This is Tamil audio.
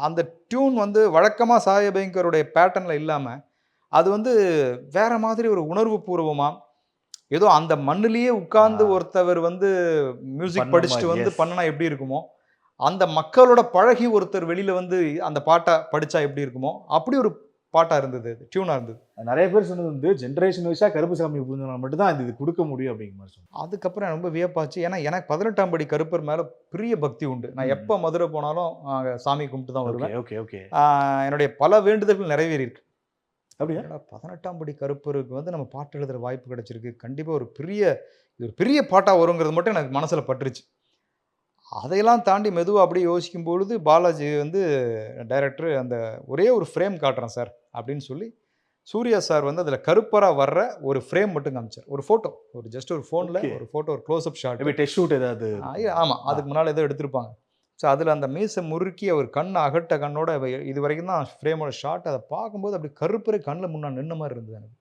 அந்த டியூன் வந்து வழக்கமா சாயபயங்கருடைய பேட்டர்ன்ல இல்லாம, அது வந்து வேற மாதிரி ஒரு உணர்வு பூர்வமா, ஏதோ அந்த மண்ணிலேயே உட்கார்ந்து ஆ ஒருத்தவர் வந்து மியூசிக் பண்ண படிச்சுட்டு மாரி. வந்து எஸ். பண்ணுனா எப்படி இருக்குமோ, அந்த மக்களோட பழகி ஒருத்தர் வெளியில வந்து அந்த பாட்ட படிச்சா எப்படி இருக்குமோ, அப்படி ஒரு பாட்டா இருந்தது அது. டியூனா இருந்தது. நெறைய பேர் சொன்னது வந்து ஜெனரேஷன் வைஸா கருப்புசாமி புரிஞ்சவங்களுக்கு மட்டும் தான் இது குடுக்க முடியும் அப்படிங்கிற மாரி சொன்னாங்க. அதுக்கப்புறம் எனக்கு ரொம்ப வியப்பாச்சு. ஏன்னா, எனக்கு 18ஆம் படி கருப்பர் மேல பெரிய பக்தி உண்டு. நான் ம். எப்ப மதுரை போனாலும் சாமி கும்பிட்டு தான் ஓகே, வருவேன். Okay, okay. ஆ என்னுடைய பல வேண்டுதல்கள் நிறைவேறியிருக்கு. அப்படியா? என்னடா 18ஆம் படி கருப்பருக்கு வந்து நம்ம பாட்டு எழுதுற வாய்ப்பு கிடைச்சிருக்கு. கண்டிப்பா இது ஒரு பெரிய பாட்டா வருங்கிறது மட்டும் எனக்கு மனசுல பட்டுருச்சு. அதையெல்லாம் தாண்டி மெதுவா அப்படியே யோசிக்கும் பொழுது, பாலாஜி வந்து டைரக்டர் அந்த ஒரே ஒரு ஃப்ரேம் காட்டுறேன் சார் அப்படின்னு சொல்லி, சூர்யா சார் வந்து அதில கருப்பரா வர்ற ஒரு ஃப்ரேம் மட்டும் காமிச்சார். ஒரு ஃபோட்டோ. ஒரு ஜஸ்ட் ஒரு ஃபோன்ல ஓகே. ஒரு ஃபோட்டோ, ஒரு close up shot. Maybe test shoot ஏதாவது ஆமா. இருக்கும். ஆ. அதுக்கு முன்னால ஏதோ எடுத்திருப்பாங்க. ஸோ அதில அந்த மீச முறுக்கி அவர் கண் அகட்ட கண்ணோட இதுவரைக்கும் தான் ஃப்ரேமோட ஷாட். அத பார்க்கும்போது அப்படியே கருப்பரே கண்ல முன்னாடி நின்ன மாரி இருந்தது எனக்கு.